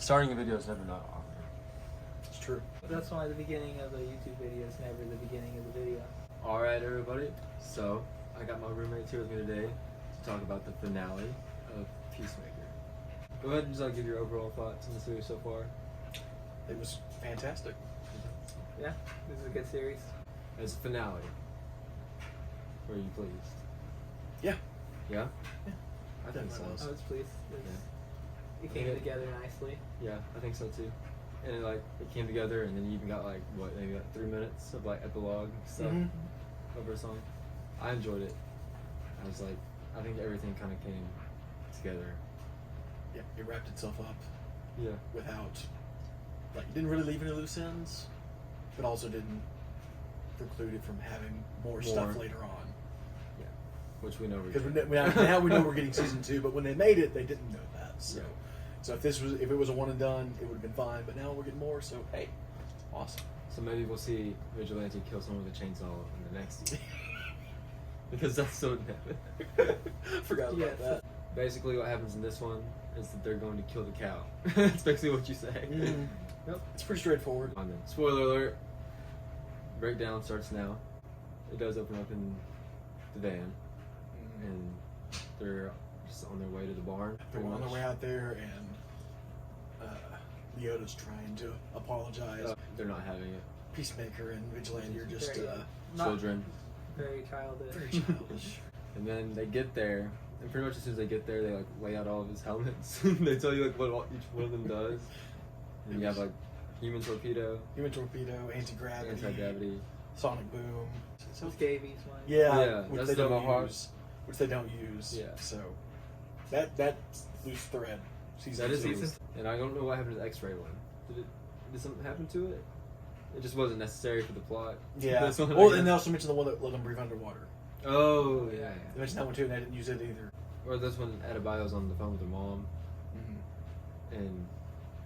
Starting a video is never not awkward. It's true. That's why the beginning of a YouTube video is never the beginning of the video. Alright, everybody. So, I got my roommates here with me today to talk about the finale of Peacemaker. Go ahead and just give your overall thoughts on the series so far. It was fantastic. Yeah, this is a good series. As a finale, were you pleased? Yeah. Yeah? Yeah. I think so. I was pleased. It came together nicely. Yeah, I think so too. And it came together, and then you even got maybe 3 minutes of epilogue stuff over a song. I enjoyed it. I think everything kind of came together. Yeah, it wrapped itself up. Yeah. Without, it didn't really leave any loose ends, but also didn't preclude it from having more stuff later on. Yeah. Which we know we're Because getting. now we know we're getting season 2, but when they made it, they didn't know that. So, Yeah. so if it was a one and done, it would have been fine. But now we're getting more. So hey, awesome. So maybe we'll see Vigilante kill someone with a chainsaw in the next season. Because that's so Forgot about that. Basically, what happens in this one is that they're going to kill the cow. That's basically what you say. Yep. It's pretty straightforward. Spoiler alert. Breakdown starts now. It does open up in the van, and they're just on their way to the barn. They're on their way out there, and Leota's trying to apologize. They're not having it. Peacemaker and Vigilante are just Children. Very childish. very childish. And then they get there, and pretty much as soon as they get there, they lay out all of his helmets. They tell you what each one of them does. And you have human torpedo, anti-gravity, sonic boom. With Davies one. Yeah, that's the Mohawk. Which they don't use. Yeah. So that loose thread. That is loose. And I don't know what happened to the X-ray one. Did something happen to it? It just wasn't necessary for the plot. Yeah. This one, Well, and they also mentioned the one that let them breathe underwater. Oh, yeah. They mentioned that one too, and they didn't use it either. Or this one, Adebayo's on the phone with her mom, and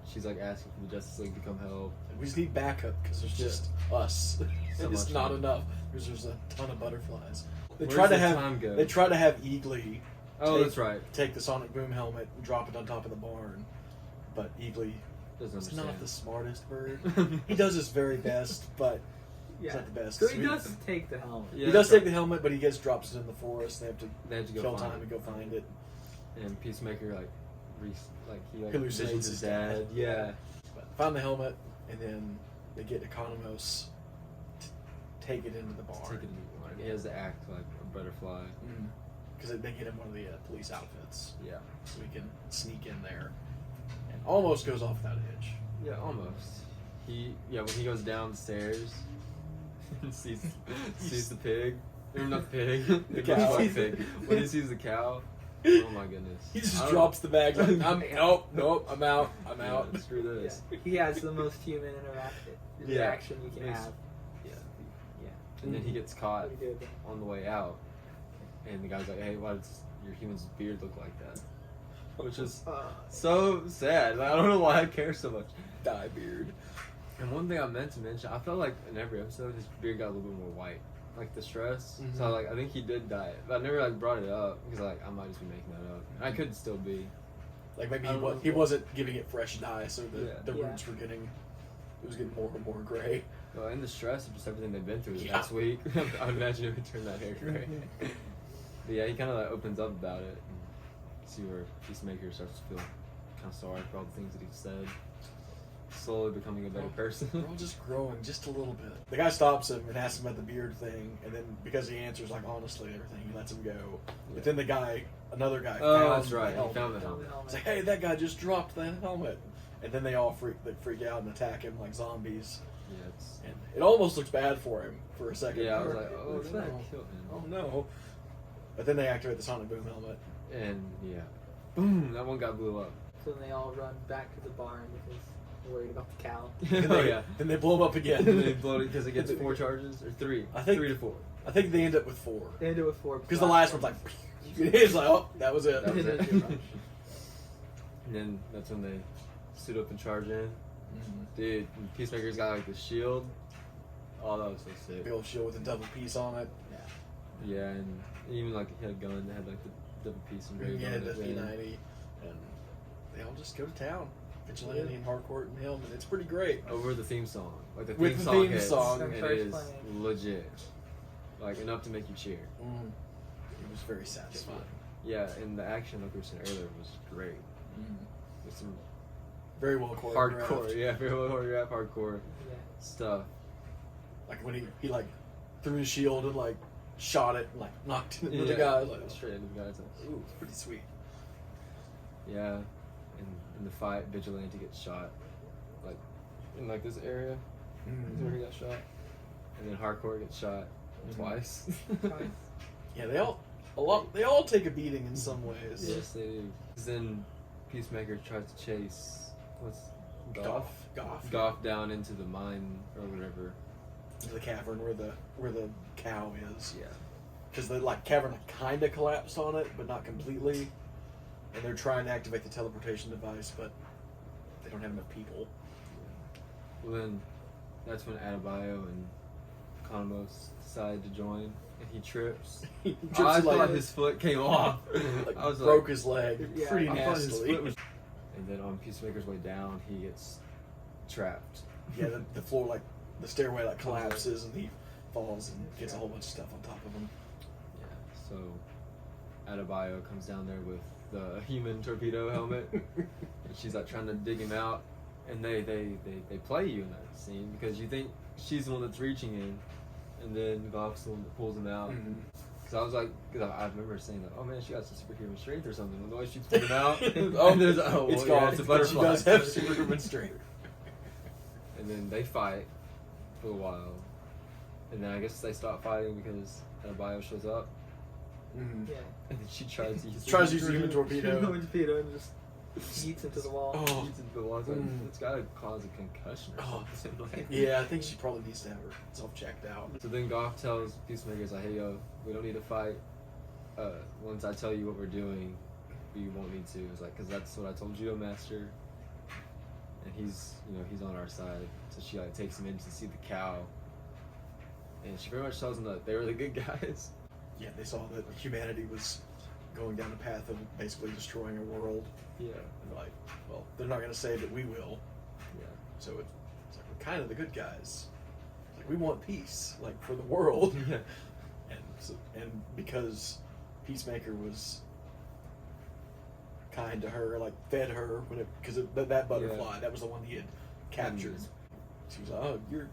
she's asking for the Justice League to come help. We just need backup because there's just us. So And it's much not fun. enough because there's a ton of butterflies. They Where try does to the have time go? They try to have Eagly. That's right. Take the sonic boom helmet and drop it on top of the barn, but Eagly Doesn't is understand. not the smartest bird. He does his very best, but he's not the best. So he does take the helmet. Yeah, He does take the helmet, but he drops it in the forest. They have to go kill find time it. and go find it. And Peacemaker, he Hallucinates visions his dad. Yeah. But find the helmet, and then they get Economos to take it into the barn. Take it in the barn. He has to act like a butterfly. Because they get him one of the police outfits. Yeah. So he can sneak in there. And almost goes off without a hitch. Yeah, almost. When he goes downstairs and sees the pig. Or not the pig. The cow. Pig. When he sees the cow. Oh my goodness. He just drops the bag like, nope, I'm out. Screw this. Yeah. He has the most human interaction you can have. Yeah. And then he gets caught Pretty good. on the way out. And the guy's like, hey, why does your human's beard look like that? Which is so sad. I don't know why I care so much. Die beard. And one thing I meant to mention, I felt like in every episode his beard got a little bit more white. The stress. So I think he did dye it. But I never brought it up because I might just be making that up. And I could still be. Maybe he wasn't giving it fresh dye, so the roots were getting more and more gray. Well, in the stress of just everything they've been through the past week, I would imagine it would turn that hair gray. But yeah, he kind of opens up about it and see where Peacemaker starts to feel kind of sorry for all the things that he said. Slowly becoming a better person. We're all just growing just a little bit. The guy stops him and asks him about the beard thing, and then because he answers honestly and everything, he lets him go. But then another guy found that's right. the He found the helmet. helmet. It's like, hey, that guy just dropped that helmet. And then they all freak out and attack him like zombies. Yeah, And it almost looks bad for him for a second. I was like, oh, Looks no. bad. Kill him. Oh no. But then they activate the sonic boom helmet. And boom, that one guy blew up. So then they all run back to the barn because they're worried about the cow. Then they blow him up again. And they blow it because it gets 4 charges or 3. I think 3 to 4. I think they end up with 4. They ended with 4. Because the last one's like, he's like, oh, that was it. That was it. And then that's when they suit up and charge in. Dude, Peacemaker's got the shield. Oh, that was so sick. Big old shield with a double piece on it. Yeah, and even he had a gun that had the double piece engraved on Yeah, it. the P90. And they all just go to town. Vigilante and Harcourt and him, and it's pretty great. Over the theme song, like the With theme the song theme hits, song. and it Starts is playing. legit, like enough to make you cheer. It was very satisfying. Yeah, and the action, like we were saying earlier, was great. With some Very well choreographed. hardcore, yeah, very well choreographed, hardcore Yeah. stuff. Like when he like threw his shield and like shot it and like knocked it into the Yeah, guy. Like, straight into the guy. It's like, ooh, it's pretty sweet. yeah. And in the fight, Vigilante gets shot, like in like this area is where he got shot, and then Hardcore gets shot twice. Yeah, they all take a beating in some ways. Yes, they do. 'Cause then Peacemaker tries to chase Goff down into the mine or whatever. Into the cavern where the cow is. Yeah. Because the cavern kind of collapsed on it, but not completely. And they're trying to activate the teleportation device, but they don't have enough people. Well, then that's when Adebayo and Economos decide to join, and he trips. He I trips thought his foot came off. I was broke like, his leg Yeah, pretty I thought his nastily. foot was. And then on Peacemaker's way down, he gets trapped. Yeah, the floor the stairway collapses and he falls and gets a whole bunch of stuff on top of him. Yeah. So Adebayo comes down there with the human torpedo helmet, and she's like trying to dig him out, and they play you in that scene because you think she's the one that's reaching in, and then Goff's the one that pulls him out. Because I was like, I remember saying like, oh man, she got some superhuman strength or something. The way she pulled him out, It's gone. it's a But butterfly. she does have superhuman strength. And then they fight for a while, and then I guess they stop fighting because Adebayo shows up, Yeah. and then she tries to use Tries to use the human torpedo. Human torpedo and just eats into the wall. Oh. Eats into the wall. It's like, it's gotta cause a concussion or Oh. something. Like. Yeah, I think she probably needs to have herself checked out. So then Goff tells Peacemaker, like, hey yo, we don't need to fight. Once I tell you what we're doing, you won't need to. It's like, cause that's what I told Judo Master. And he's on our side. So she takes him in to see the cow. And she pretty much tells him that they were the good guys. Yeah, they saw that humanity was going down a path of basically destroying a world. Yeah. And they're like, well, they're not going to say that we will. Yeah. So it's like, we're kind of the good guys. It's like, we want peace, for the world. Yeah. And because Peacemaker was kind to her, fed her because that butterfly, that was the one he had captured. She was like, "Oh, you're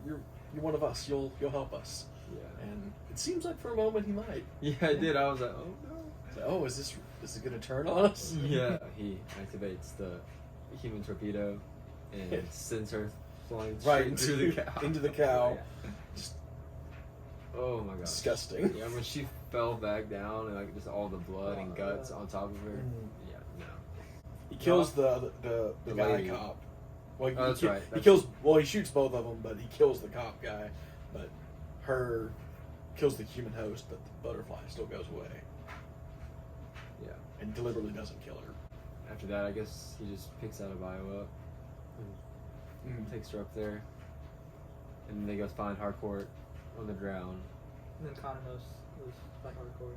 one of us. You'll help us." Yeah. And it seems like for a moment he might. Yeah, I did. I was like, oh no. It's like, oh, is this going to turn on us? Yeah. He activates the human torpedo and sends her flying straight into the cow. Into the cow. Yeah. Just, oh my god. Disgusting. Yeah, when she fell back down and just all the blood and guts on top of her. Yeah, no. He kills the guy lady. cop. Well, That's right. He kills. Well, he shoots both of them, but he kills the cop guy. But her kills the human host, but the butterfly still goes away. Yeah. And deliberately doesn't kill her. After that, I guess he just picks Adebayo up and takes her up there. And then they go find Harcourt on the ground. And then Economos was by Hardcore.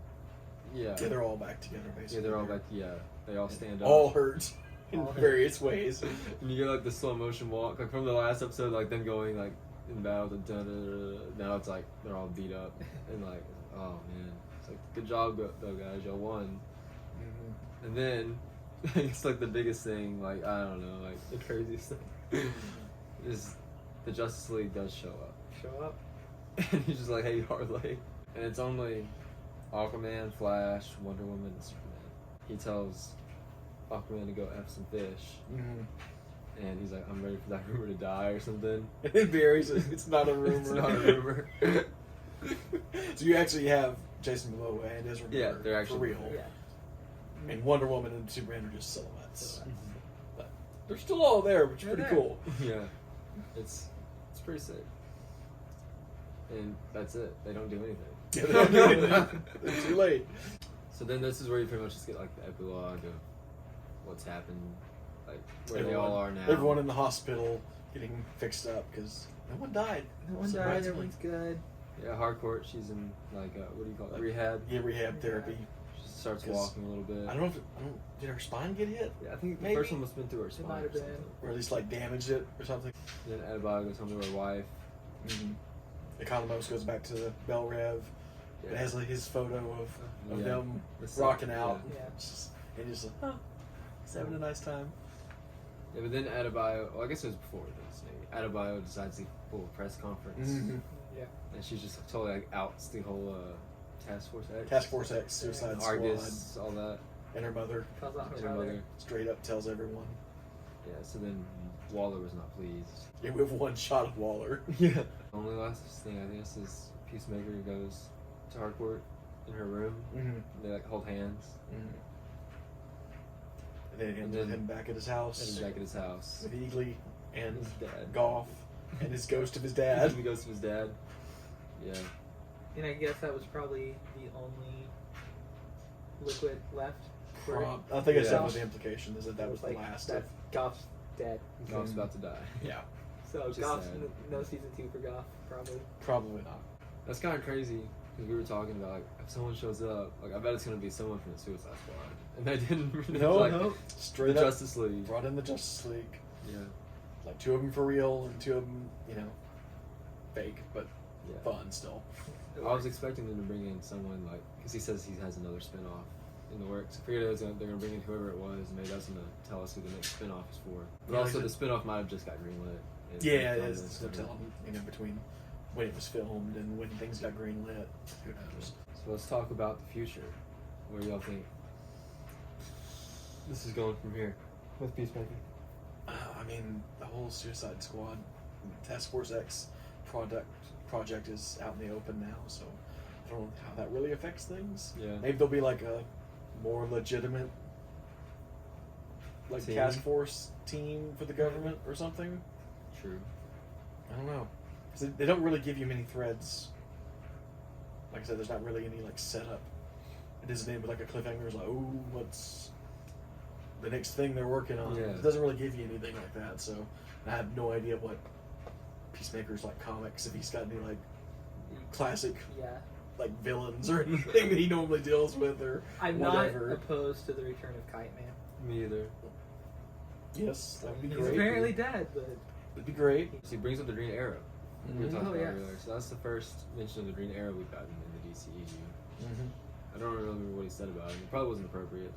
Yeah. Yeah, they're all back together, basically. Yeah, they're all back. Yeah, they all stand up. All hurt in All hurt. various ways. And you get the slow motion walk, from the last episode, them going in battle. Now it's they're all beat up and oh man, it's good job though guys, y'all won. And then it's the biggest thing, I don't know, the craziest thing is the Justice League does show up. Show up. And he's just hey Harley, and it's only Aquaman, Flash, Wonder Woman, and Superman. He tells Aquaman to go F some fish. And he's like, I'm ready for that rumor to die or something. And then Barry says, it's not a rumor. It's not a rumor. So you actually have Jason Momoa and Ezra Yeah, Miller they're actually for real. Yeah. And Wonder Woman and Superman are just silhouettes. But they're still all there, which is They're pretty there. cool. Yeah, it's pretty sick. And that's it. They don't do anything. Yeah, they don't do anything. It's too late. So then this is where you pretty much just get the epilogue of what's happened, where they all are now. Everyone in the hospital getting fixed up because no one died. No one died. Surprisingly. Everyone's good. Yeah, Harcourt. She's in what do you call it? Rehab. Yeah, rehab therapy. starts 'Cause walking a little bit. I don't know if did her spine get hit, Yeah, I think the Maybe. first one must have been through her spine. might have or been. something. or at least like damaged it or something. Then Adebayo goes home to her wife. Mm-hmm. Economos goes back to the Bell Rev. Yeah. It has like his photo of Yeah. them It's rocking like- out. yeah. It's just, and just like, huh, he's having a nice time. Yeah, but then Adebayo, well, I guess it was before this. Maybe Adebayo decides to pull a press conference, Mm-hmm. Yeah. and she just totally like outs the whole Task Force X, Task Force X, Suicide Argus, all that, Squad, and her mother Calls out and her her brother. mother. straight up tells everyone. Yeah, so then Waller was not pleased. Yeah, we have one shot of Waller. Yeah. Only last thing I guess is Peacemaker goes to Harcourt in her room. Mm-hmm. They like hold hands. And then it ends And with then- him back at his And house he's back at his house. with Eagly and His dad. Goff and his ghost of his dad. He goes to his dad. Yeah. And I guess that was probably the only liquid left. For I think it's Yeah. definitely the implication is that was the like, last. That Goff's dead. Goff's Mhm. about to die. Yeah, So Which is Goff's sad. no season 2 for Goff, probably. probably not. That's kind of crazy because we were talking about like if someone shows up, like I bet it's gonna be someone from the Suicide Squad, and they didn't. No, like, no, The straight up Justice League. brought in the Justice League. Yeah. Like 2 of them for real and 2 of them, fake, but Yeah. fun still. I was expecting them to bring in someone like because he says he has another spinoff in the works. I figured they're gonna bring in whoever it was, and maybe that's gonna tell us who the next spinoff is for. But Yeah, also like the spinoff might have just got greenlit. and Yeah, it filmed is. and It's stuff. no telling, between when it was filmed and when things got greenlit. Who knows? So let's talk about the future. Where do y'all think this is going from here with Peacemaker? I mean, the whole Suicide Squad, Task Force X project is out in the open now, so I don't know how that really affects things. Yeah. Maybe there'll be like a more legitimate Team? task force team for the government or something. True. I don't know. 'Cause they don't really give you many threads. Like I said, there's not really any like setup. It isn't even like a cliffhanger. It's like, oh, what's the next thing they're working on? Yeah. It doesn't really give you anything like that. So I have no idea what Peacemaker's like comics, if he's got any like classic Yeah. like villains or anything that he normally deals with or I'm whatever. not opposed to the return of Kite Man. Me either. Yes, that would be He's great. apparently dead, but It'd be great. So he brings up the Green Arrow. We were Mhm. talking Oh, about yes. earlier. So that's the first mention of the Green Arrow we've gotten in the DCEU. Mm-hmm. I don't remember what he said about it. It probably wasn't appropriate.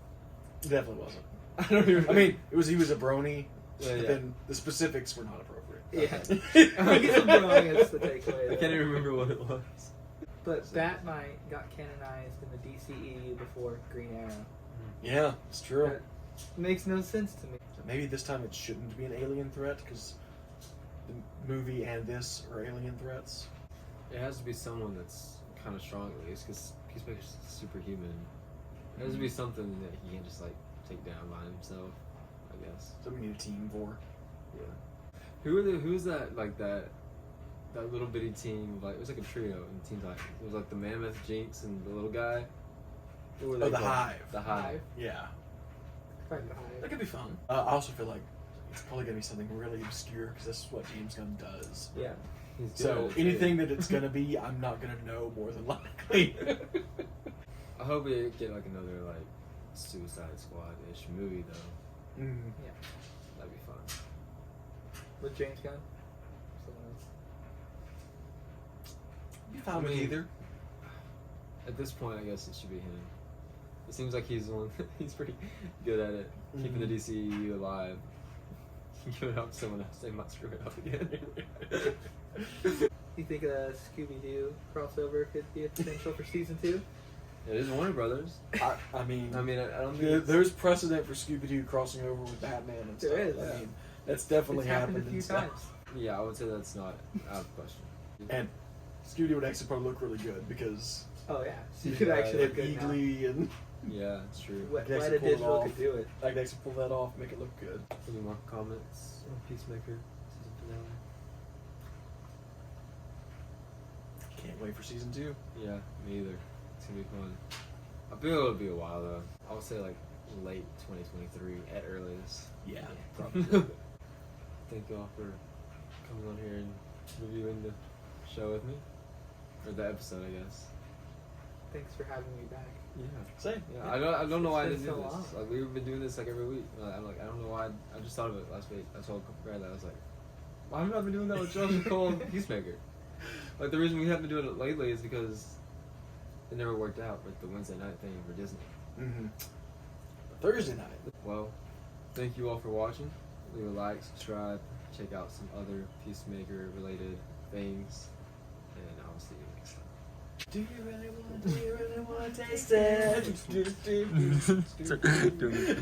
It definitely wasn't. I don't even. I mean, he was a brony, Yeah, but yeah. then the specifics were not appropriate. yeah. I guess I'm wrong. That's the takeaway. I can't even remember what it was. But Batmite got canonized in the DCEU before Green Arrow. Yeah, it's true. That makes no sense to me. Maybe this time it shouldn't be an alien threat because the movie and this are alien threats. It has to be someone that's kind of strong at least, because Peacemaker's superhuman. It has to be something that he can just like take down by himself, I guess. So we need a team for. Yeah. Who's that like that little bitty team? Like it was like a trio in Teen Titans. It was like the Mammoth, Jinx, and the little guy. What were Oh, they the called? Hive. The Hive. Yeah, Fight the Hive. that could be fun. I also feel like it's probably gonna be something really obscure because that's what James Gunn does. Yeah. He's good So at it, anything too. that it's gonna be, I'm not gonna know more than likely. I hope we get like another like Suicide Squad-ish movie though. Mm. Yeah. That'd be fun. With James Gunn? Someone else. Be fine with I mean- either. At this point, I guess it should be him. It seems like he's the one. He's pretty good at it, keeping the DCEU alive. Give it up to someone else, they might screw it up again. You think a Scooby-Doo crossover could be a potential for season 2? It is Warner Brothers. I mean, I don't think there's precedent for Scooby-Doo crossing over with Batman and stuff. There is. I mean, that's definitely It's happened a and few stuff. times. Yeah, I would say that's not out of question. And Scooby-Doo would actually probably look really good because Oh yeah, so you Yeah, could actually if look good now. Eagly and Yeah, it's true. What They actually Weta pulled it Digital off. could do it. I could actually pull that off, make it look good. Any more comments on Peacemaker season finale? Can't wait for season 2. Yeah, me either. It's gonna be fun. I feel it'll be a while though. I would say like late 2023 at earliest. Yeah, Probably. Thank y'all for coming on here and reviewing the show with me. Or the episode, I guess. Thanks for having me back. Yeah. Same. Yeah, I don't know why I It's didn't been do so this. long. Like we've been doing this like every week. I'm like I don't know why. I just thought of it last week. I told Brad that I was like, why have I been doing that with Josh Cole and Peacemaker? Like the reason we haven't been doing it lately is because it never worked out with the Wednesday night thing for Disney. Mm-hmm. Thursday night. Well, thank you all for watching. Leave a like, subscribe, check out some other Peacemaker related things, and I'll see you next time. Do you really want to taste it? Doing it.